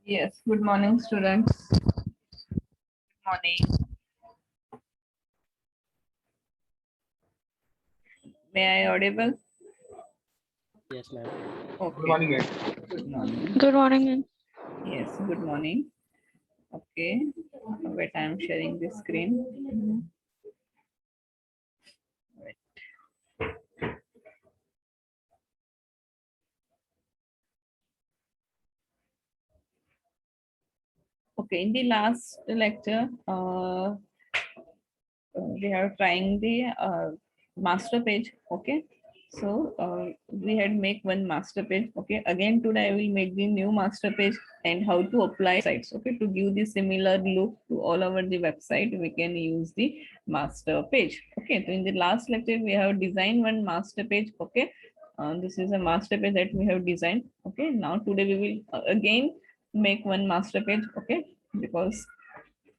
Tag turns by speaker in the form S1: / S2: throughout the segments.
S1: Yes, good morning, students. Morning. May I audible?
S2: Yes, ma'am.
S1: Okay.
S3: Good morning, guys.
S1: Good morning.
S4: Good morning.
S1: Yes, good morning. Okay. Wait, I am sharing the screen. Wait. Okay, in the last lecture, we are trying the master page. Okay, so we had make one master page. Okay, again today I will make the new master page and how to apply sites. Okay, to give the similar look to all over the website, we can use the master page. Okay, so in the last lecture we have designed one master page. Okay, this is a master page that we have designed. Okay, now today we will again make one master page. Okay, because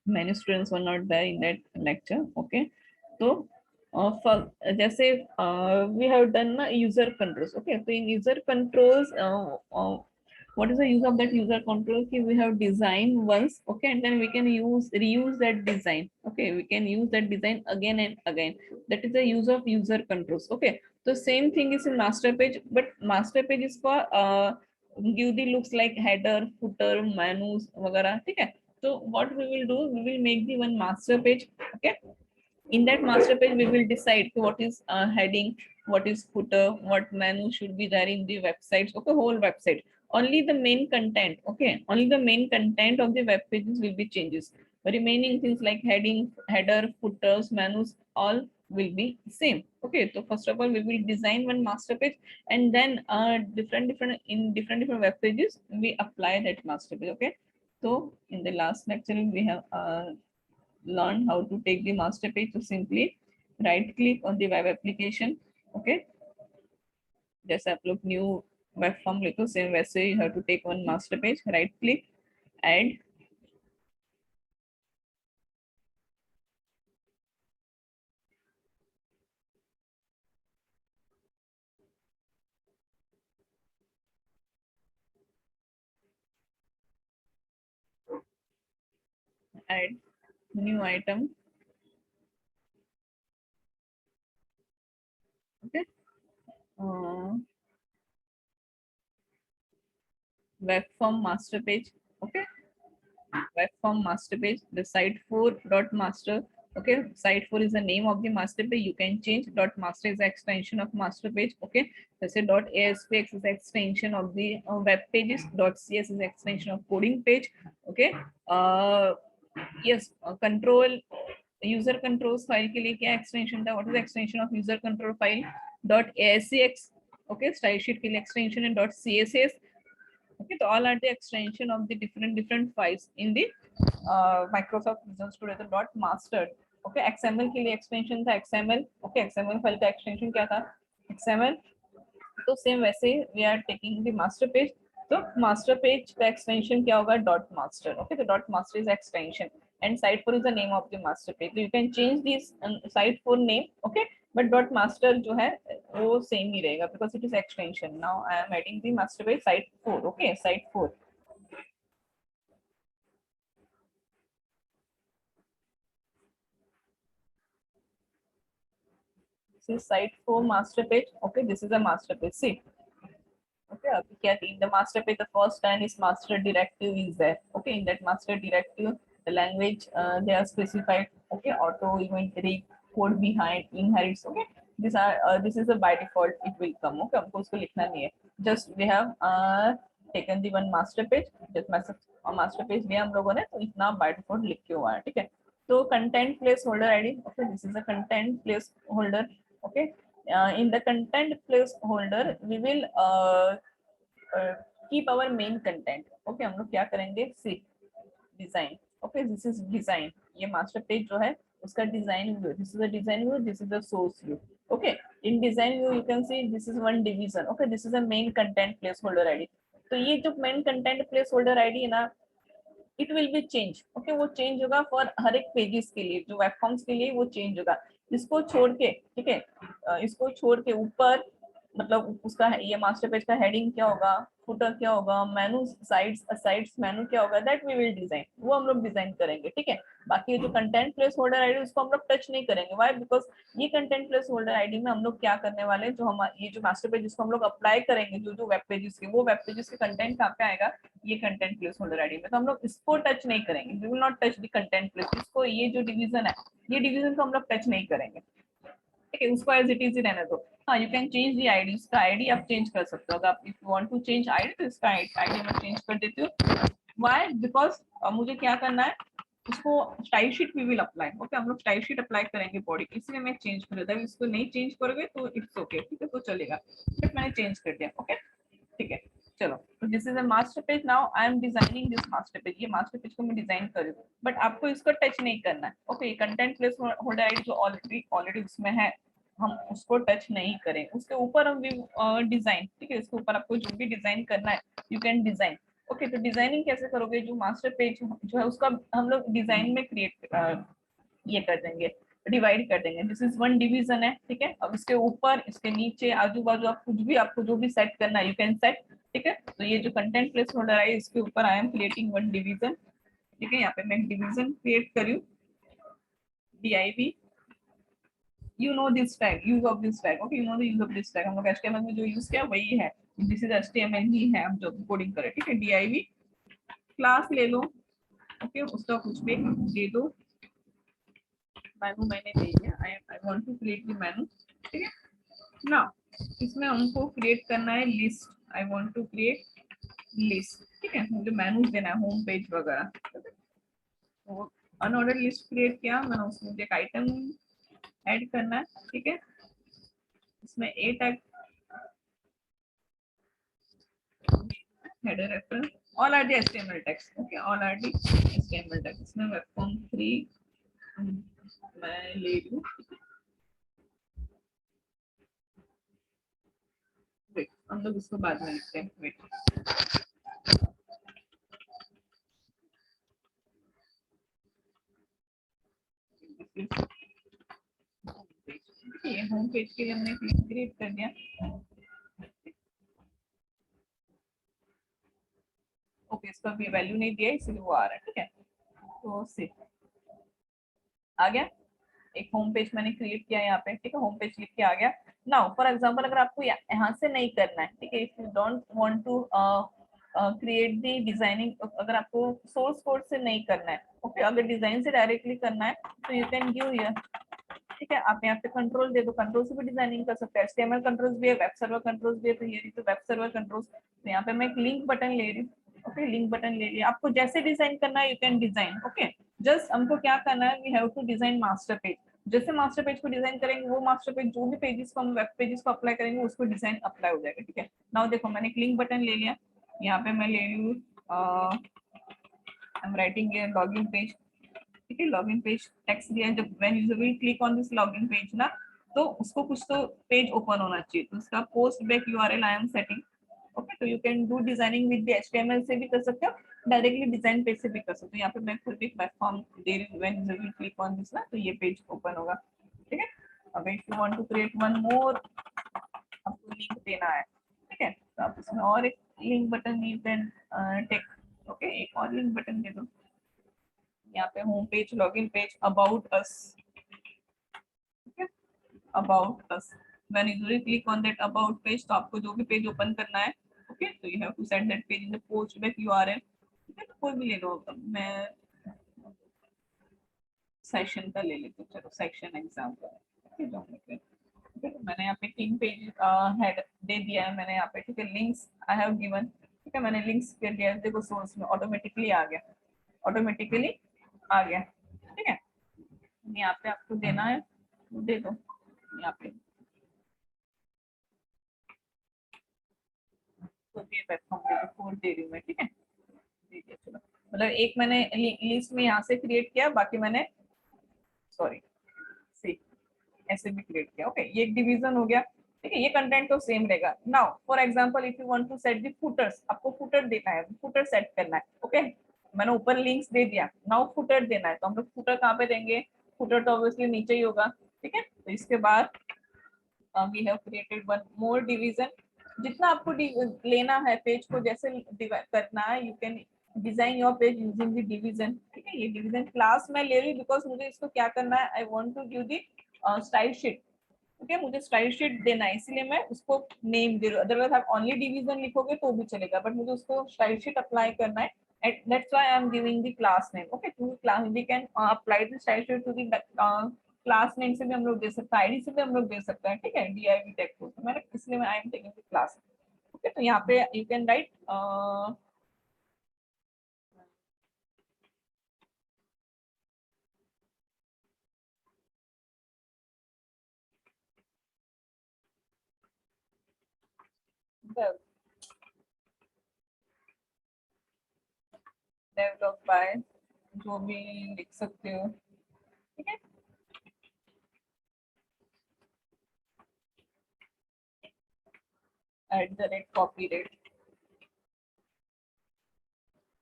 S1: many students were not there in that lecture. Okay, so for जैसे we have done na user controls. Okay, so in user controls, what is the use of that user control? Okay, we have designed once. Okay, and then we can reuse that design. Okay, we can use that design again and again. That is the use of user controls. Okay, so same thing is in master page, but master page is for give the looks like header, footer, menus वगैरह. ठीक है. So what we will do, we will make the one master page. Okay, in that master page we will decide what is heading, what is footer, what menu should be there in the websites. Okay, whole website, only the main content. Okay, only the main content of the web pages will be changes. The remaining things like heading, header, footers, menus, all will be same. Okay, so first of all we will design one master page, and then different web pages we apply that master page. Okay, so in the last lecture we have learn how to take the master page. So simply right click on the web application. Okay, जैसे आप लोग new web form लिखो same वैसे you have to take one master page, right click, add, add new item. Okay, web form master page. Okay, web form master page, the site 4 dot master. Okay, site 4 is the name of the master page. You can change. Dot master is the extension of master page. Okay, let's say dot aspx is the extension of the web pages. Dot cs is the extension of coding page. Okay, yes, control user controls file के लिए क्या extension था? What is the extension of user control file? Dot ascx. Okay, style sheet के लिए extension and dot css. Okay, so all are the extension of the different files in the Microsoft Visual Studio. तो dot master. Okay, XML के लिए extension था XML. Okay, XML file का extension क्या था? XML. तो सेम वैसे we are taking the master page. तो master page का extension क्या होगा? Dot master. Okay, तो dot master is extension and site 4 is the name of the master page. So you can change this site 4 name. Okay, but dot master जो है वो same ही रहेगा because it is extension. Now I am adding the master page site 4. Okay, site 4. This is site 4 master page. Okay, this is a master page. See. Okay, in the master page, the first line is master directive is there. Okay, in that master directive, the language they are specified. Okay, auto inventory, code behind, inherits. Okay, these are this is a by default it will come. Okay, हमको उसको लिखना नहीं है. Just we have taken the one master page. Just master page लिया हम लोगों ने तो इतना by default लिख के हुआ है. ठीक है. तो content placeholder ID. Okay, this is a content placeholder. Okay, in the content placeholder we will keep our main content. Okay, हम लोग क्या करेंगे? See, design. Okay, this is design. ये master page जो है उसका design view. This is the design view. This is the source view. Okay, in design view you can see this is one division. Okay, this is a main content placeholder ID. तो ये जो main content placeholder ID है ना, it will be change. Okay, वो change होगा for her एक pages के लिए, जो वेब फॉर्म्स के लिए वो चेंज होगा. इसको छोड़ के, ठीक है, इसको छोड़ के ऊपर मतलब उसका ये मास्टर पेज का हेडिंग क्या होगा, फुटर क्या होगा, मेनू साइड्स मेनू क्या होगा, दैट वी विल डिजाइन, वो हम लोग डिजाइन करेंगे, ठीक है। बाकी जो कंटेंट प्लेस होल्डर आईडी उसको हम लोग टच नहीं करेंगे, व्हाई, बिकॉज ये कंटेंट प्लेस होल्डर आईडी में हम लोग क्या करने वाले हैं, जो हम ये जो मास्टर पेज जिसको हम लोग अप्लाई करेंगे, जो जो वेब पेजेस के, वो वेब पेजेस के कंटेंट कहाँ पे आएगा, ये कंटेंट प्लेस होल्डर आईडी में। तो हम लोग इसको टच नहीं करेंगे, we will not touch the content place, इसको, ये जो डिवीजन है, ये डिवीजन को हम लोग टच नहीं करेंगे, ठीक है, उसको एज इट इज ही रहने दो। हाँ, you can change the ID, इसका आईडी आप चेंज कर सकते हो, अगर आप if you want to change ID तो इसका आईडी मैं चेंज कर देती हूँ। व्हाई, बिकॉज मुझे क्या करना है, उसको style sheet we will apply, okay, हम लोग स्टाइल शीट अप्लाई करेंगे बॉडी, इसलिए मैं चेंज कर देता हूँ, इसको नहीं चेंज करोगे तो इट्स ओके, ठीक है, तो चलेगा, बट मैंने चेंज कर दिया, ओके, ठीक है। चलो, तो this is a master page, now I am designing this master page, ये मास्टर पेज को मैं डिजाइन कर रही हूँ, बट आपको इसको टच नहीं करना है, okay. Content place holder ID जो ऑलरेडी उसमें है, हम उसको टच नहीं करें, उसके ऊपर हम डिजाइन, ठीक है, इसके ऊपर आपको जो भी डिजाइन करना है यू कैन डिजाइन, ओके। तो डिजाइनिंग कैसे करोगे, जो मास्टर पेज जो है उसका हम लोग डिजाइन में क्रिएट ये कर देंगे, डिवाइड कर देंगे, दिस इज वन डिवीजन है, ठीक है। अब इसके ऊपर, इसके नीचे, आजू बाजू आप कुछ भी, आपको जो भी सेट करना है यू कैन सेट, ठीक है। तो ये जो कंटेंट प्लेस होल्डर है, इसके ऊपर आई एम क्रिएटिंग वन डिवीजन, ठीक है, यहाँ पे मैं डिवीजन क्रिएट करी हूँ, div, you know this tag, use of this tag, okay, you know the use of this tag, हम लोग HTML में जो यूज किया वही है, दिस इज HTML ही है, हम जो कोडिंग करें, ठीक है। div क्लास ले लो, ओके, उसका कुछ भी दे दो, मेनू मैंने दे दिया, I want to create the menu, ठीक है ना। इसमें हमको क्रिएट करना है list, I want to create list, ठीक है, मुझे मेनू देना है, होम पेज वगैरह, तो अनऑर्डर लिस्ट क्रिएट किया मैंने, उसमें एक आइटम ऐड करना है, ठीक है, इसमें ए tag, header reference, all are the HTML text, okay, all are the HTML text, इसमें web form 3 मैं ले लूँ, वेट, हम लोग इसको बाद में लिखते हैं, वेट, ये होम पेज के लिए हमने क्रिएट कर दिया, ओके, इसका भी वैल्यू नहीं दिया इसलिए वो आ रहा है, ठीक है, तो से आ गया, एक होम पेज मैंने क्रिएट किया यहाँ पे, ठीक है, होम पेज लिख के आ गया। नाउ फॉर एग्जांपल अगर आपको यहाँ से नहीं करना है, ठीक है, if you don't want to create the designing, अगर आपको सोर्स कोड से नहीं करना है, ओके, अगर डिजाइन से डायरेक्टली करना है तो यू कैन गिव हियर, ठीक है, आप यहाँ पे कंट्रोल दे दो, कंट्रोल से भी डिजाइनिंग कर सकते हैं, HTML कंट्रोल्स भी है, वेब सर्वर कंट्रोल्स भी है, तो ये तो वेब सर्वर कंट्रोल्स, तो यहाँ पे मैं एक लिंक बटन ले रही हूँ, ओके, लिंक बटन ले लिया, आपको जैसे डिजाइन करना है you can design, okay, just हमको क्या करना है, we have to design master page, जैसे मास्टर पेज को डिजाइन करेंगे वो मास्टर पेज जो भी पेजेस को हम वेब पेजेस को अप्लाई करेंगे उसको डिजाइन अप्लाई हो जाएगा, ठीक है। नाउ देखो मैंने एक लिंक बटन ले लिया, यहाँ पे मैं ले रही हूँ, I am writing login page, ठीक है, लॉगिन पेज टेक्स्ट दिया है, जब when user will click on this login page ना, तो उसको कुछ तो पेज ओपन होना चाहिए, तो उसका post back URL I am setting, okay, तो you can do designing with the HTML से भी कर सकते हो, डायरेक्टली डिजाइन पेज से भी कर सकते हो, यहाँ पे मैं खुद भी प्लेटफॉर्म दे रही हूँ, when user will click on this ना, तो ये पेज ओपन होगा, ठीक है। अब if you want to create one more, आपको लिंक देना है, ठीक है, तो आप इसमें और एक link button you can take, okay, एक और लिंक बटन दे दो, यहाँ पे home page, login page, about us, ठीक है, about us, when usually click on that about page, तो आपको जो भी पेज ओपन करना है, ओके, तो you have to set that page in the post back URL, ठीक है, तो कोई भी ले लो, मैं सेक्शन का ले लेती हूँ, चलो सेक्शन एग्जाम का, ठीक है, ठीक है, तो मैंने यहाँ पे 3 पेज हेड दे दिया है मैंने यहाँ पे, ठीक है, लिंक्स आई हैव गिवन, ठीक है, मैंने लिंक्स कर दिया, देखो सोर्स में ऑटोमेटिकली आ गया, ऑटोमेटिकली आ गया, ठीक है, यहाँ पे आपको देना है, दे दो यहाँ पे, तो ये प्लेटफॉर्म पे 4 दे रही हूँ मैं, ठीक है, ठीक है, चलो, मतलब एक मैंने लिस्ट में यहाँ से क्रिएट किया, बाकी मैंने, सॉरी, सी ऐसे भी क्रिएट किया, ओके, ये एक डिवीजन हो गया, ठीक है, ये कंटेंट तो सेम रहेगा। Now for example if you want to set the footers, आपको फुटर देना है, फुटर सेट करना है, ओके, मैंने ऊपर लिंक्स दे दिया, नाउ फुटर देना है, तो हम लोग फुटर कहाँ पे देंगे, फुटर तो ऑब्वियसली नीचे ही होगा, ठीक है, तो इसके बाद we have created one more division. जितना आपको लेना है पेज को जैसे करना है, you can design your page using the division. ठीक है, ये डिवीजन क्लास मैं ले रही बिकॉज मुझे इसको क्या करना है, I want to give the style sheet. Okay, मुझे स्टाइल शीट देना है इसलिए मैं उसको नेम दे रही हूँ. अदरवाइज आप ओनली डिवीजन लिखोगे तो भी चलेगा, बट मुझे उसको स्टाइल शीट अप्लाई करना है. And that's why I'm giving the class name. Okay, to class we can apply the style sheet to the class name से भी हम लोग दे सकते हैं, आईडी से भी हम लोग दे सकते हैं. ठीक है, DIV टैग को तो मैंने इसलिए मैं आई am taking the class. Okay, तो यहाँ पे you can write develop by, जो भी लिख सकते हो. ठीक है,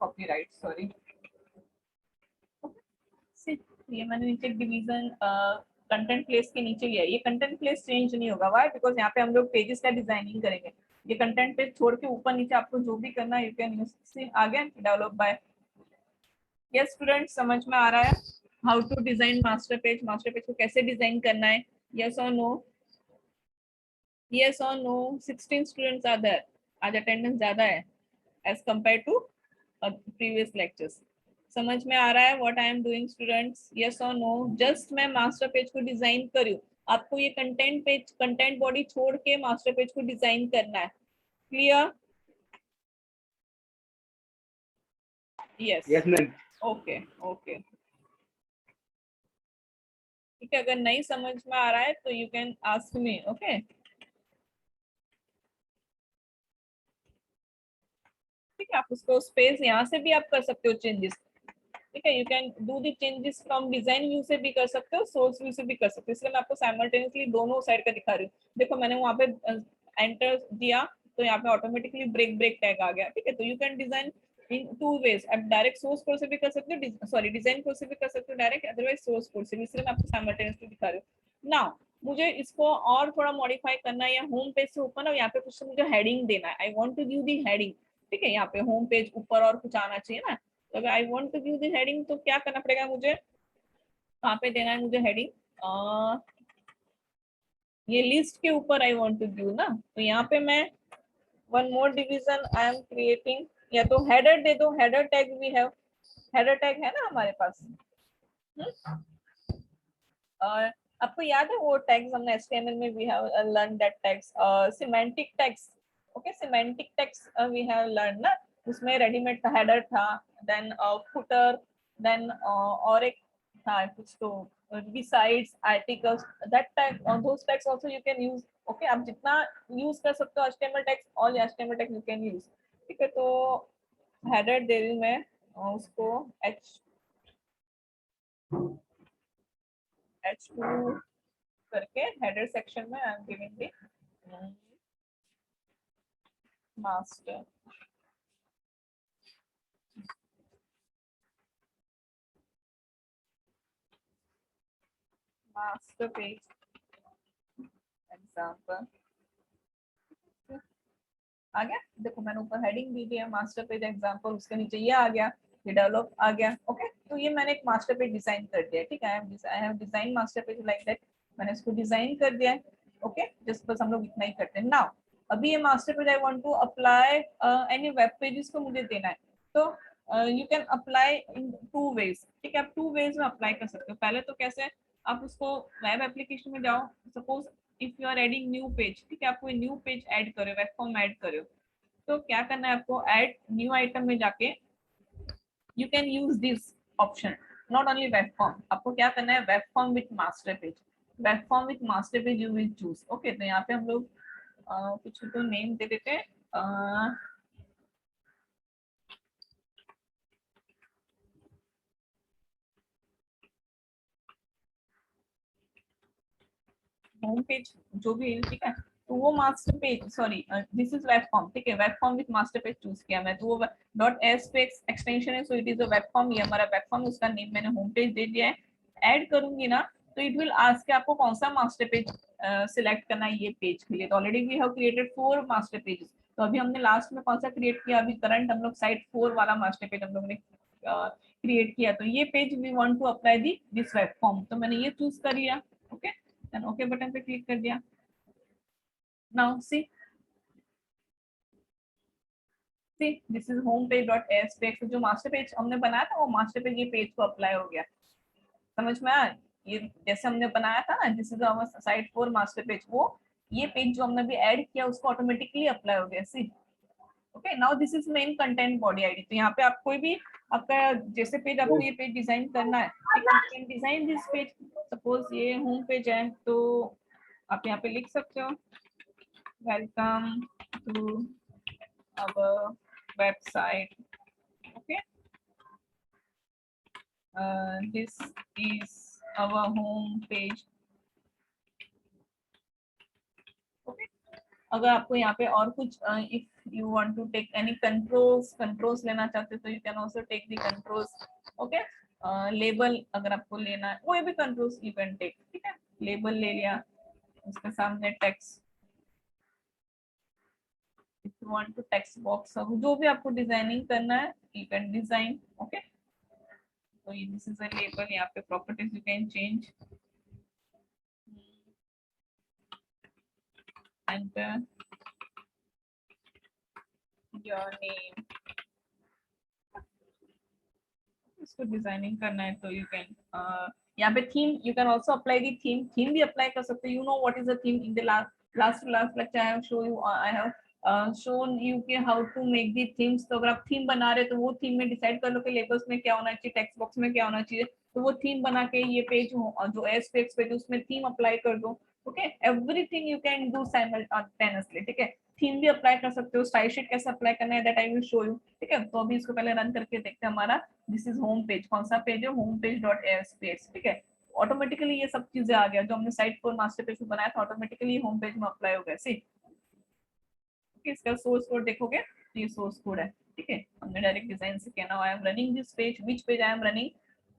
S1: copyright सॉरी. ये मैंने नीचे डिवीजन कंटेंट प्लेस के नीचे लिया. ये कंटेंट प्लेस चेंज नहीं होगा. व्हाई? बिकॉज यहाँ पे हम लोग पेजेस का डिजाइनिंग करेंगे. ये कंटेंट पेज छोड़ के ऊपर नीचे आपको जो भी करना है यू कैन यूज. आगे डेवलप बाय. यस स्टूडेंट, समझ में आ रहा है how to design master page? Master page को कैसे डिजाइन करना है? यस और नो? यस और नो? 16 students are there. आज अटेंडेंस ज्यादा है as compared to previous lectures. समझ में आ रहा है what I am doing students? Yes और नो? जस्ट मैं मास्टर पेज को डिजाइन करी हूँ. आपको ये कंटेंट पेज, कंटेंट बॉडी छोड़ के मास्टर पेज को डिजाइन करना है. क्लियर? Yes, okay okay. ठीक है, अगर नहीं समझ में आ रहा है तो you can ask me. Okay, ठीक है, आप उसको स्पेस यहाँ से भी आप कर सकते हो चेंजेस. ठीक है, you can do the changes from design view से भी कर सकते हो, सोर्स व्यू से भी कर सकते हो. इसलिए मैं आपको साइमल्टेनियसली दोनों साइड का दिखा रही हूँ. देखो मैंने वहाँ पे एंटर दिया तो यहाँ पे ऑटोमेटिकली ब्रेक ब्रेक टैग आ गया. ठीक है, तो you can design in two ways. आप डायरेक्ट सोर्स कोड से भी कर सकते हो, सॉरी डिजाइन कोड से भी कर सकते हो डायरेक्ट, अदरवाइज सोर्स कोड से भी. इसलिए मैं आपको साइमल्टेनियसली दिखा रही हूँ. नाउ मुझे इसको और थोड़ा मॉडिफाई करना है. या होम पेज से ऊपर ना यहाँ पे कुछ मुझे हेडिंग देना है. I want to give the heading. ठीक है, यहाँ पे होम पेज ऊपर और कुछ आना चाहिए ना. तो अगर I want to give the heading तो क्या करना पड़ेगा मुझे? कहाँ पे देना है मुझे हेडिंग? ये लिस्ट के ऊपर आई वांट टू गिव ना. तो यहाँ पे मैं one more division I am creating. या तो हेडर दे दो. Header tag we have, header tag है ना हमारे पास. और आपको याद है वो टैग्स हमने HTML में we have learn that tags, semantic tags. Okay, semantic tags we have learn ना. उसमें रेडीमेड था, हेडर था, देन फुटर, देन और एक था कुछ तो besides articles, that tag on those tags also you can use. Okay, आप जितना यूज कर सकते हो HTML tags, all HTML tags you can use. ठीक है, तो हेडर दे रही हूँ मैं उसको H2 करके. हेडर सेक्शन में I am giving the master page example. आ गया? देखो मैंने ऊपर हेडिंग दी है मास्टर पेज एग्जांपल, उसके नीचे ये आ गया, ये डेवलप आ गया. ओके, तो ये मैंने एक मास्टर पेज डिजाइन कर दिया. ठीक है, I have design master page like that. मैंने इसको डिजाइन कर दिया है. ओके, जस्ट बस हम लोग इतना ही करते हैं. नाउ अभी ये master page I want to apply any web pages को मुझे देना है. तो you can apply in two ways. ठीक है, आप टू वेज में अप्लाई कर सकते हो. पहले तो कैसे, आप उसको वेब एप्लीकेशन में जाओ. Suppose if you are adding new page. ठीक है, आपको न्यू पेज ऐड करो, वेब फॉर्म ऐड करो. तो क्या करना है आपको, ऐड न्यू आइटम में जाके you can use this option. Not only web form, आपको क्या करना है, web form with master page. Web form with master page you will choose. Okay, तो यहाँ पे हम लोग कुछ तो नेम दे देते हैं. होम पेज जो भी है. ठीक है, तो वो master page, sorry this is web form. ठीक है, web form with master page choose किया मैं, तो वो डॉट एस पे एक्सटेंशन है, so it is a web form. ये हमारा वेब फॉर्म, उसका नेम मैंने होम पेज दे दिया है. ऐड करूंगी ना तो इट विल आस्क आपको कौन सा मास्टर पेज सिलेक्ट करना है ये पेज के लिए। तो already we have created 4 master pages. तो अभी हमने लास्ट में कौन सा क्रिएट किया, अभी करंट हम लोग साइट 4 वाला मास्टर पेज हम लोग ने क्रिएट किया। तो ये page we want to apply this web form, तो मैंने ये चूज कर लिया। ओके, देन ओके बटन पे क्लिक कर दिया। Now see this is home page dot ASPX. जो मास्टर पेज हमने बनाया था वो मास्टर पेज ये पेज को अप्लाई हो गया। समझ में आया? ये जैसे हमने बनाया था ना, this is our site 4 master page, वो ये पेज जो हमने भी ऐड किया उसको ऑटोमेटिकली अप्लाई हो गया। See okay, now this is main content body ID. तो यहाँ पे आप कोई भी आपका जैसे पेज आपको ये पेज डिजाइन करना है, ठीक है, डिजाइन दिस पेज। सपोज ये होम पेज है तो आप यहाँ पे लिख सकते हो welcome to our website. Okay, this is our home page. Okay. अगर आपको यहाँ पे और कुछ if you want to take any controls लेना चाहते हो तो you can also take the controls. Okay, label अगर आपको लेना है कोई भी कंट्रोल्स यू कैन टेक। ठीक है, लेबल ले लिया, उसके सामने text, if you want to text box, जो भी आपको डिजाइनिंग करना है यू कैन डिजाइन। ओके, तो दिस इज अ लेबल। यहाँ पे properties you can change and your name। इसको डिजाइनिंग करना है तो यू कैन यहाँ पे theme you can also apply the theme भी अप्लाई कर सकते हो। You know what is the theme in the last lecture I have show you I have shown you के how to make the themes. तो अगर आप theme बना रहे हो तो वो थीम में डिसाइड कर लो कि लेबल्स में क्या होना चाहिए, टेक्स्ट बॉक्स में क्या होना चाहिए, तो वो थीम बना के ये पेज जो एसपीएक्स पेज उसमें थीम अप्लाई कर दो। Okay, everything you can do simultaneously. ठीक है, थीम भी अप्लाई कर सकते हो, स्टाइल शीट कैसे अप्लाई करना है that I will show you. ठीक है, तो अभी इसको पहले रन करके देखते हैं। हमारा दिस इज होम पेज, कौन सा पेज है, होम पेज डॉट एएसपीएक्स। ठीक है, ऑटोमेटिकली ये सब चीजें आ गया जो हमने साइट 4 मास्टर पेज में बनाया था, ऑटोमेटिकली होम पेज में अप्लाई हो गया। सी इसका सोर्स कोड देखोगे तो ये सोर्स कोड है। ठीक है, हमने डायरेक्ट डिजाइन से कहना I am running this page, which page I am running,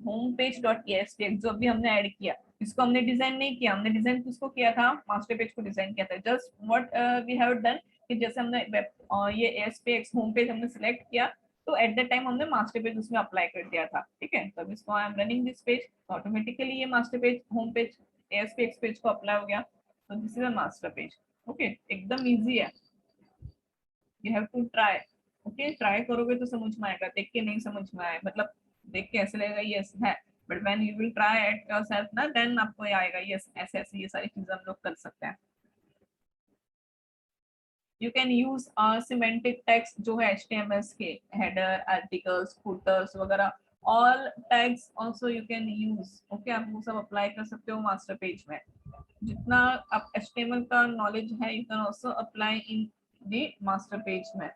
S1: home page dot ASPX, जो अभी हमने ऐड किया। इसको हमने डिजाइन नहीं किया, हमने डिजाइन किसको किया था, मास्टर पेज को डिजाइन किया था। Just what we have done कि जैसे हमने ये एएसपीएक्स होम पेज हमने सिलेक्ट किया तो एट द टाइम हमने मास्टर पेज उसमें अप्लाई कर दिया था। ठीक है, तो इसको I am running this page, automatically ये master page home page ASPX page को अप्लाई हो गया। तो this is a master page. Okay, एकदम इजी है, you have to try. Okay, try करोगे तो समझ में आएगा, देख के नहीं समझ में आए मतलब देख के ऐसे लगेगा यस है, but when you will try at yourself ना देन आपको ये आएगा यस ऐसे ऐसे ये सारी चीजें हम लोग कर सकते हैं। You can use semantic text जो है एचटीएमएल के हेडर आर्टिकल्स फुटर्स वगैरह all tags also you can use. Okay, आप वो सब अप्लाई कर सकते हो मास्टर पेज में। जितना आप एचटीएमएल का नॉलेज है you can also apply in the master page में।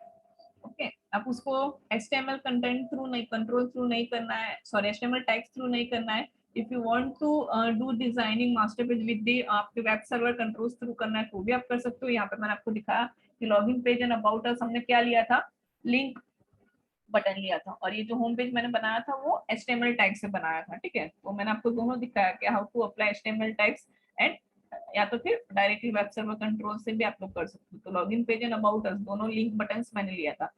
S1: ओके, आप उसको HTML कंटेंट थ्रू नहीं, कंट्रोल थ्रू नहीं करना है, सॉरी HTML टैग्स थ्रू नहीं करना है। If you want to do designing master page with the आपके वेब सर्वर कंट्रोल्स थ्रू करना है तो भी आप कर सकते हो। यहाँ पे मैंने आपको दिखाया कि लॉगिन पेज एंड अबाउट अस हमने क्या लिया था, लिंक बटन लिया था, और ये जो होम पेज मैंने बनाया था वो HTML टैग से बनाया था। ठीक है, तो मैंने आपको दोनों दिखाया कि how to apply HTML tags and या तो फिर डायरेक्टली वेब सर्वर कंट्रोल से भी आप लोग कर सकते हो। तो login page and about us दोनों लिंक बटन्स मैंने लिया था,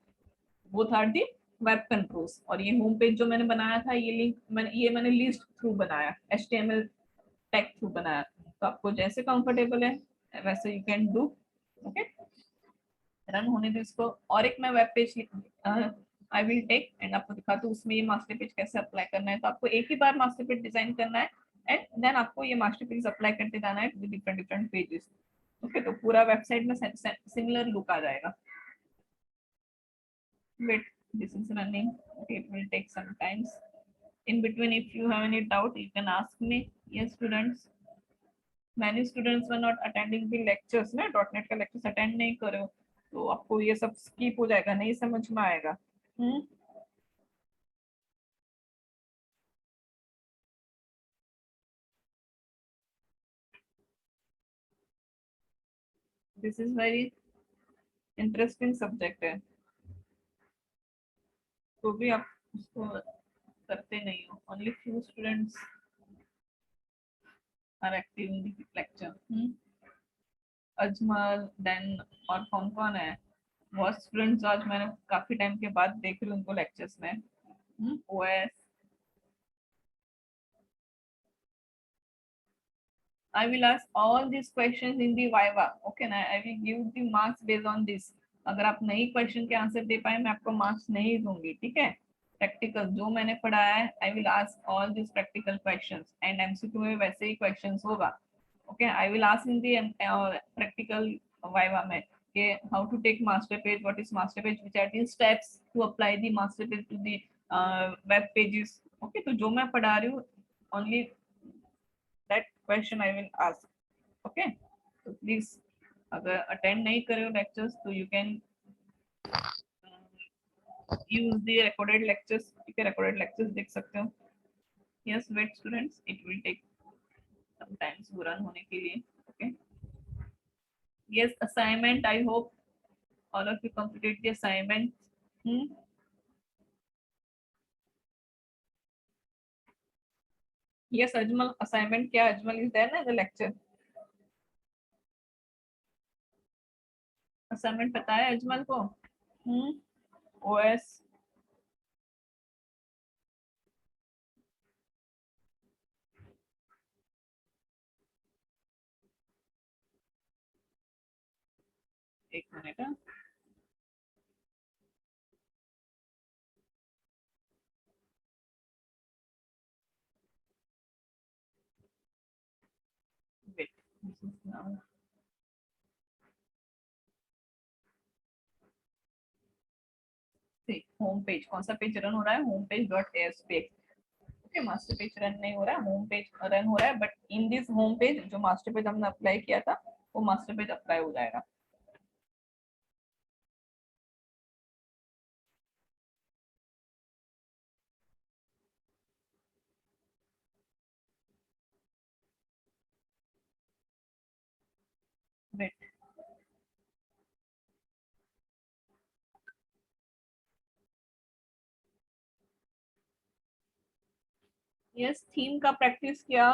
S1: both are the web controls. और ये होम पेज जो मैंने बनाया था ये लिंक मैंने लिस्ट थ्रू बनाया, HTML टैग थ्रू बनाया। तो आपको जैसे कंफर्टेबल है वैसे you can do. Okay, run होने दो इसको, और एक मैं web page I will take and आपको दिखाता हूँ उसमें ये मास्टर पेज कैसे अप्लाई करना है। तो आपको एक ही बार मास्टर पेज डिजाइन करना है एंड देन आपको ये मास्टर पेज अप्लाई करते जाना है with different different pages. Okay, तो पूरा वेबसाइट में सिमिलर लुक आ जाएगा। Wait, this is running. Okay, it will take some times. In between, if you have any doubt, you can ask me. Yes, students. Many students were not attending the lectures ना, .NET का lectures attend नहीं करो तो आपको ये सब skip हो जाएगा, नहीं समझ में आएगा। This is very interesting subject है, तो भी आप उसको करते नहीं हो, only few students are active in the lecture. Ajmal then और कौन कौन है वो स्टूडेंट्स आज मैंने काफी टाइम के बाद देख रही हूँ उनको लेक्चर्स में। OS I will ask all these questions in the Viva. Okay ना, I will give the marks based on this. अगर आप नई क्वेश्चन के आंसर दे पाए मैं आपको मार्क्स नहीं दूंगी, ठीक है। प्रैक्टिकल जो मैंने पढ़ाया है I will ask all this practical questions and MCQ में वैसे ही क्वेश्चंस होगा। Okay I will ask in the practical viva में कि how to take master page, what is master page, which are the steps to apply the master page to the web pages. Okay तो जो मैं पढ़ा रही हूँ only that question I will ask. Okay, so please अगर attend नहीं करे हो lectures तो you can use the recorded lectures, ठीक है recorded lectures देख सकते हो। Yes, wait students, it will take some time to run होने के लिए। Okay, yes assignment, I hope all of you completed the assignment। Yes Ajmal, assignment क्या Ajmal is there ना in the lecture? assignment पता है अजमल को? OS एक minute. wait, this is now home page, कौन सा पेज रन हो रहा है? Home page dot ASP. Okay master page run नहीं हो रहा है, होम पेज रन हो रहा है, but in this home page जो मास्टर पेज हमने अप्लाई किया था वो मास्टर पेज अप्लाई हो जाएगा। वेट, यस थीम का प्रैक्टिस किया।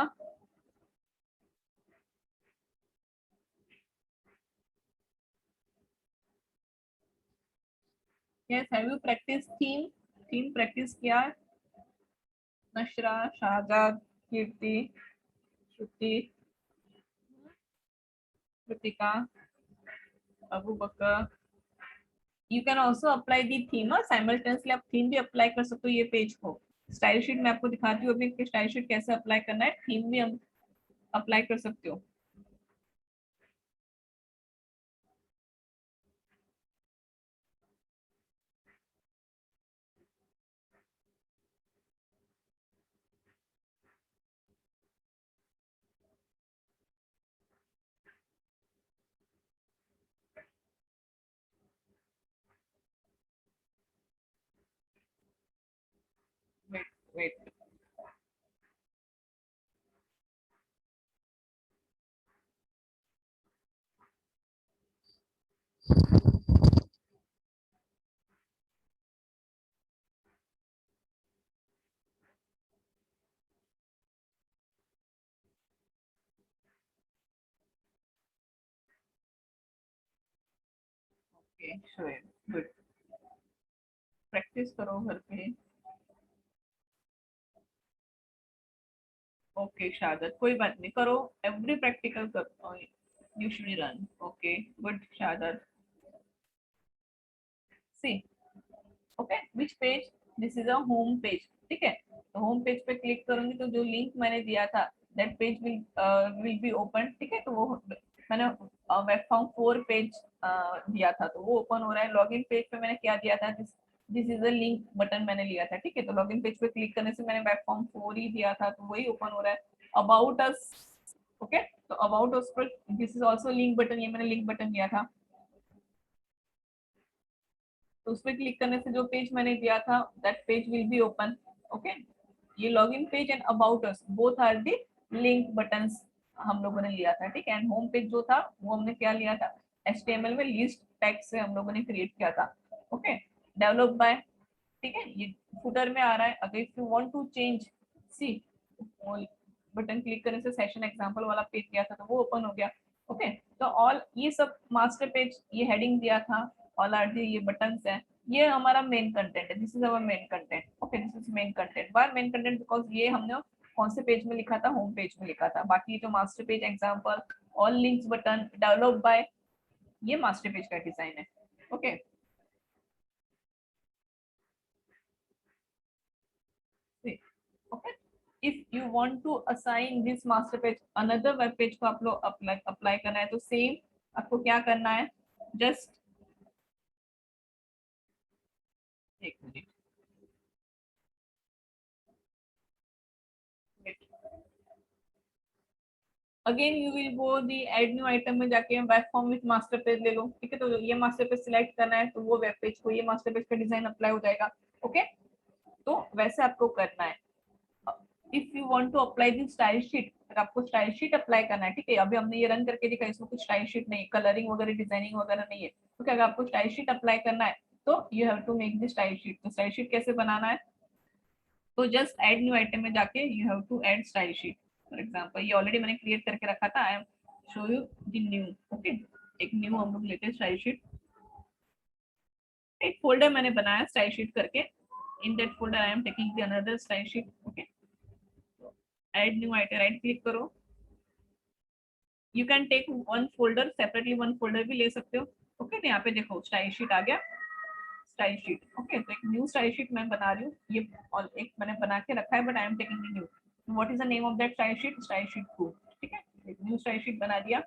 S1: Yes have you practice theme? Theme practice किया? Nashra, Shahzad, Kirti, Shruti, Kritika, Abu Bakar. You can also apply the theme, simultaneously आप थीम भी अप्लाई कर सकते हो ये पेज को। स्टाइल शीट मैं आपको दिखाती हूँ अभी कि स्टाइल शीट कैसे अप्लाई करना है, थीम भी हम अप्लाई कर सकते हो। Wait wait, okay sure, good. Practice करो घर पे। ओके शाहादत, कोई बात नहीं, करो एवरी प्रैक्टिकल करो, you should run. Okay good Shahadat. See okay which page, this is a home page, ठीक है। तो होम पेज पे क्लिक करूंगी तो जो लिंक मैंने दिया था that page will be open, ठीक है। तो वो मैंने वेब फॉर्म 4 पेज दिया था तो वो ओपन हो रहा है। लॉगिन पेज पे मैंने क्या दिया था, this is a link button मैंने लिया था, ठीक है। तो लॉगिन पेज पे क्लिक करने से मैंने वेब फॉर्म 4 ही दिया था तो वही ओपन हो रहा है। अबाउट अस, ओके तो अबाउट अस पर this is also link button, ये मैंने लिंक बटन दिया था तो उस पर क्लिक करने से जो पेज मैंने दिया था that page will be open. Okay ये login page and about us both are the link buttons हम लोगों ने लिया था, ठीक है। एंड होम पेज जो था वो हमने क्या लिया था, HTML में लिस्ट टैग से हम लोगों ने क्रिएट किया था। ओके डेवलप बाय, ठीक है, ये फुटर में आ रहा है। अगर if you want to change, see button click करने से सेशन एग्जांपल वाला पेज दिया था तो वो ओपन हो गया। ओके, तो ऑल ये सब मास्टर पेज, ये हेडिंग दिया था, ऑल आर दी, ये बटन्स है, ये हमारा मेन कंटेंट है, this is our main content. Okay, this is main content. Why main content? Because ये हमने कौन से पेज में लिखा था, होम पेज में लिखा था। बाकी जो master page example, all links button develop by, ये मास्टर पेज का डिजाइन है। Okay, okay, if you want to assign this master page another web page को आप लोग अप्लाई करना है तो सेम आपको क्या करना है, जस्ट एक minute, again you will go the add new item में जाके web form with master page ले लो। ठीक है, तो ये मास्टर पेज सिलेक्ट करना है तो वो वेब पेज को ये मास्टर पेज का डिजाइन अप्लाई हो जाएगा। ओके, तो वैसे आपको करना है। If you want to apply the style sheet, अगर आपको स्टाइल शीट अप्लाई करना है, ठीक है, अभी हमने ये रन करके दिखा, इसमें कुछ स्टाइल शीट नहीं, कलरिंग वगैरह डिजाइनिंग वगैरह नहीं है। तो अगर आपको स्टाइल शीट अप्लाई करना है तो you have to make the style sheet. तो स्टाइल शीट कैसे बनाना है, तो जस्ट ऐड न्यू आइटम में जाके you have to add style sheet. For example ये ऑलरेडी मैंने क्रिएट करके रखा था, I am show you the new. Okay, एक न्यू हम लोग लेते हैं स्टाइल शीट, एक फोल्डर मैंने बनाया स्टाइल शीट करके, in that folder I am taking the another style sheet. Okay, add new item, right click करो, you can take one folder separately, one folder भी ले सकते हो। ओके, तो यहाँ पे देखो स्टाइल शीट आ गया, स्टाइल शीट। ओके, तो एक न्यू स्टाइल शीट मैं बना रही हूँ, ये और एक मैंने बना के रखा है, but I am taking new. What is the name of that style sheet? Style sheet 2। ठीक है, एक न्यू स्टाइल शीट बना दिया।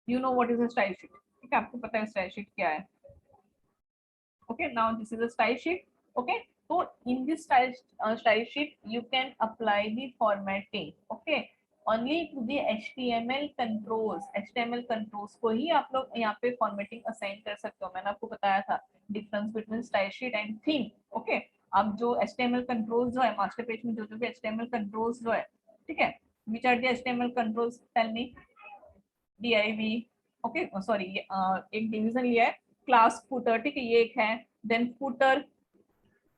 S1: You know what is a style sheet? ठीक है, आपको पता है स्टाइल शीट क्या है। Okay, now this is a style sheet. Okay, so in this style sheet you can apply the formatting. Okay, only to the HTML controls, HTML controls को ही आप लोग यहाँ पे formatting assign कर सकते हो। मैंने आपको बताया था difference between style sheet and theme. Okay, अब जो HTML controls जो है मास्टर पेज में, जो भी HTML controls जो है, ठीक है, which are the HTML controls? Tell me. div, okay, sorry, एक डिवीजन लिया है, क्लास फुटर, ठीक है, ये एक है, देन फुटर,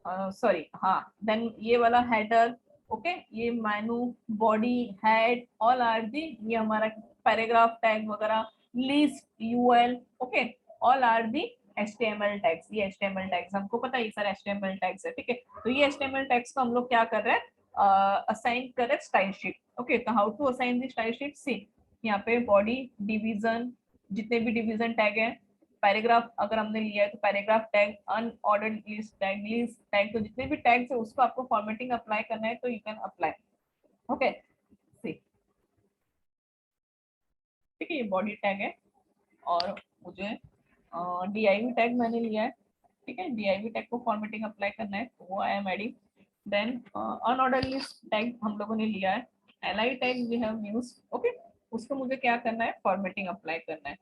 S1: सॉरी, हाँ, देन ये वाला हेडर, ओके, ये menu, body, head, all are the, ये हमारा पैराग्राफ टैग वगैरह, list, UL, okay, all are the HTML tags. ये HTML टैग्स हमको पता है, ये सारे HTML टैग्स है। ठीक है, तो ये HTML टैग्स को हम लोग क्या कर रहे हैं, असाइन कर रहे हैं स्टाइल शीट। ओके, तो how to assign the style sheet? See, यहाँ पे बॉडी, डिवीजन, जितने भी डिवीजन टैग है, पैराग्राफ अगर हमने लिया है तो paragraph tag, unordered list tag, list tag, तो जितने भी टैग्स है उसको आपको फॉर्मेटिंग अप्लाई करना है तो यू कैन अप्लाई। ओके, सी, ठीक है, ये बॉडी टैग है और मुझे div टैग मैंने लिया है। ठीक है, div टैग को फॉर्मेटिंग अप्लाई करना है तो वो I am adding. Then unorder list tag हम लोगों ने लिया है, li tag we have used. Okay, उसको मुझे क्या करना है, फॉर्मेटिंग अप्लाई करना है।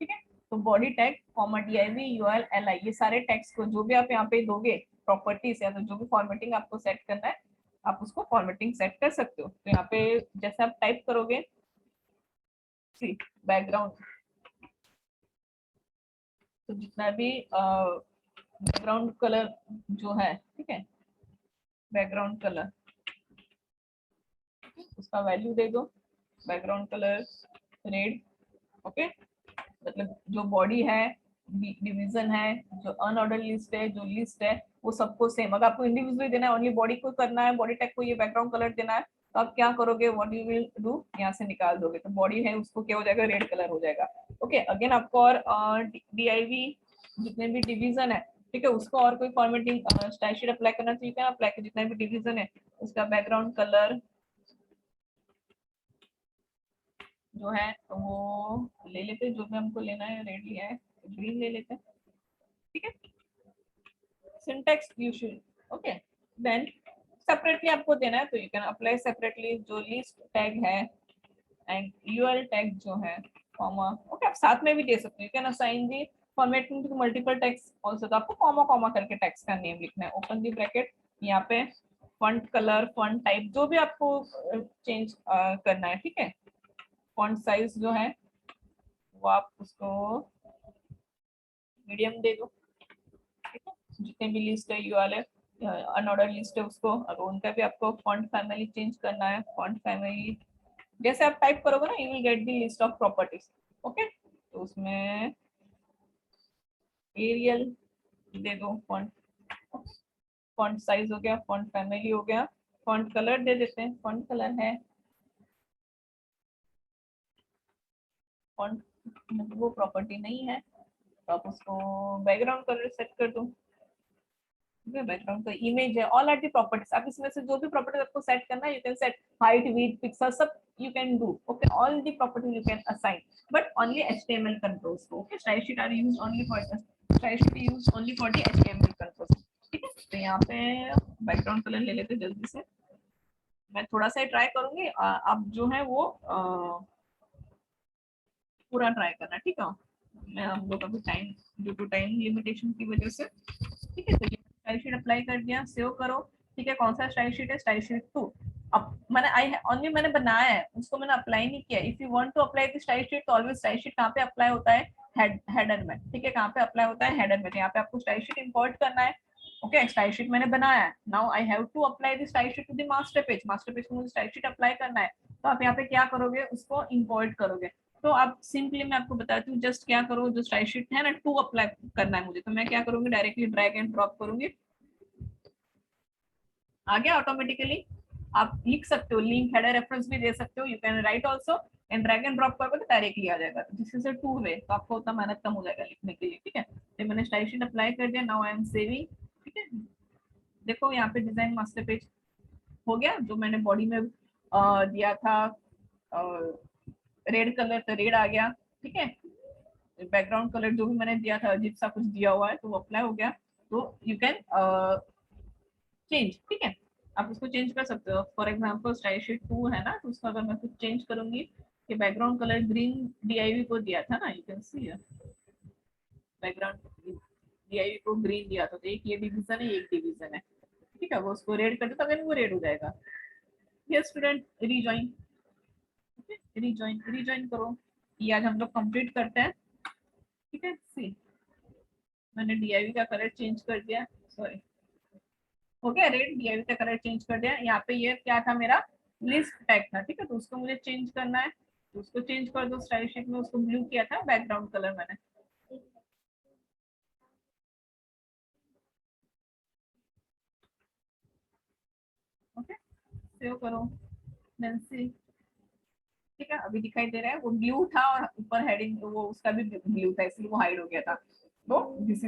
S1: ठीक है, तो body tag comma div ul li, ये सारे टैग्स को जो भी आप यहाँ पे दोगे प्रॉपर्टीज या तो जो भी फॉर्मेटिंग आपको सेट करना है आप उसको फॉर्मेटिंग सेट कर सकते हो। तो यहाँ पे जैसे आप टाइप करोगे, सी, बैकग्राउंड, तो जितना भी बैकग्राउंड कलर जो है, ठीक है, बैकग्राउंड कलर उसका वैल्यू दे दो, बैकग्राउंड कलर रेड। ओके, मतलब जो बॉडी है, डिवीजन है, जो अनऑर्डर लिस्ट है, जो लिस्ट है, वो सबको सेम। अगर आपको इंडिविजुअली देना है, ओनली बॉडी को करना है, बॉडी टैग को ये बैकग्राउंड कलर देना है, तो आप क्या करोगे, व्हाट यू विल डू, यहाँ से निकाल दोगे, तो बॉडी है उसको क्या हो जाएगा, रेड कलर हो जाएगा। ओके, अगेन आपको और div जितने भी डिवीजन है, ठीक है, उसको और कोई फॉर्मेटिंग स्टाइल शीट अप्लाई करना चाहिए क्या, अप्लाई जितना भी डिवीजन है उसका बैकग्राउंड कलर जो है वो ले लेते हैं, जो भी हमको लेना है, रेड लिया है ग्रीन ले लेते हैं। ठीक है, syntax you should, okay, then separately आपको देना है तो यू कैन अप्लाई सेपरेटली, जो लिस्ट टैग है एंड यूएल टैग जो है, कॉमा, ओके, आप साथ में भी दे सकते हो, you can assign the formatting to multiple tags also, तो आपको कॉमा कॉमा करके टैग्स का नेम लिखना है, ओपन दी ब्रैकेट, यहाँ पे फॉन्ट कलर, फॉन्ट टाइप जो भी आपको चेंज करना है, ठीक है, फॉन्ट साइज जो है वो आप उसको मीडियम दे दो। ठीक है, जितने भी लिस्ट है यूआरएल है अनऑर्डर लिस्ट है उसको, अगर उनका भी आपको फॉन्ट फैमिली चेंज करना है, फॉन्ट फैमिली जैसे आप टाइप करोगे ना, you will get the list of properties. Okay, तो उसमें एरियल दे दो, फॉन्ट फॉन्ट साइज हो गया, फॉन्ट फैमिली हो गया, फॉन्ट कलर दे देते हैं, फॉन्ट कलर है फॉन्ट, वो प्रॉपर्टी नहीं है तो आप उसको बैकग्राउंड कलर सेट कर दो। बैकग्राउंड का इमेज है, ऑल आर दी प्रॉपर्टीज, आप इसमें से जो भी प्रॉपर्टीज आपको सेट करना है, you can set height width pixel सब you can do, okay, all the properties you can assign, but only HTML controls, okay, style sheet are used only for the style sheet used only for the HTML controls, ठीक है। तो यहाँ पे background colour ले लेते जल्दी से, मैं थोड़ा सा ट्राई करूंगी, आप जो है वो पूरा ट्राई करना, ठीक है। मैं हम लोग अभी time, due to time limitation की वजह से, ठीक है। तो ये स्टाइल शीट अप्लाई कर दिया, सेव करो, ठीक है। कौन सा स्टाइल शीट है, स्टाइल शीट 2। अब मैंने आई ओनली मैंने बनाया है, उसको मैंने अप्लाई नहीं किया। If you want to apply the style sheet, तो ऑलवेज स्टाइल शीट कहाँ पे अप्लाई होता है, हेडर में, ठीक है। कहाँ पे अप्लाई होता है, हेडर में। तो यहाँ पे आपको स्टाइल शीट इंपोर्ट करना है, ओके। स्टाइल शीट मैंने बनाया है, now I have to apply the style sheet to the master page. Master page को मुझे स्टाइल शीट अप्लाई करना है, तो आप यहाँ पे क्या करोगे, उसको इंपोर्ट करोगे। तो आप सिंपली, मैं आपको बताती हूँ, जस्ट क्या करो, जो स्टाइल शीट है ना 2 अप्लाई करना है मुझे, तो मैं क्या करूंगी, डायरेक्टली ड्रैग एंड ड्रॉप करूंगी, आ गया ऑटोमेटिकली। आप लिख सकते हो, लिंक हेडर रेफरेंस भी दे सकते हो, you can write also, and drag and drop करोगे तो डायरेक्टली आ जाएगा। दिस इज अ 2 वे, तो आपको उतना मेहनत कम हो जाएगा लिखने के लिए, ठीक है। तो मैंने स्टाइल शीट अप्लाई कर दिया, नाउ आई एम सेविंग, ठीक है। देखो यहाँ पे डिजाइन मास्टर पेज हो गया, जो मैंने बॉडी में दिया था रेड कलर, तो रेड आ गया, ठीक है। बैकग्राउंड कलर जो भी मैंने दिया था, अजीब सा कुछ दिया हुआ है, तो वो अप्लाई हो गया। तो यू कैन चेंज, ठीक है। आप उसको चेंज कर सकते हो। फॉर एग्जाम्पल स्टाइल शीट 2 है ना, तो उसका अगर मैं कुछ चेंज करूंगी, कि बैकग्राउंड कलर ग्रीन डीआईवी को दिया था ना, you can see background DIV को ग्रीन दिया था, तो एक ये डिवीजन है, एक डिवीजन है, ठीक है। वो उसको रेड कर दो, तो अगर वो रेड हो जाएगा। Yes student, rejoin, rejoin rejoin करो। ये आज हम लोग कंप्लीट करते हैं, ठीक है। सी, मैंने डीआईवी का कलर चेंज कर दिया, सॉरी, हो गया रेड, डीआईवी का कलर चेंज कर दिया। यहाँ पे ये क्या था, मेरा लिस्ट टैग था, ठीक है। तो उसको मुझे चेंज करना है, तो उसको चेंज कर दो। स्टाइल शीट में उसको ब्लू किया था, बैकग्राउंड कलर मैंने, ओके। सेव करो, नेंसी, ठीक है। अभी दिखाई दे रहा है, वो ब्लू था और ऊपर हेडिंग वो उसका भी ब्लू था, इसलिए वो हाइड हो गया था। तो दिस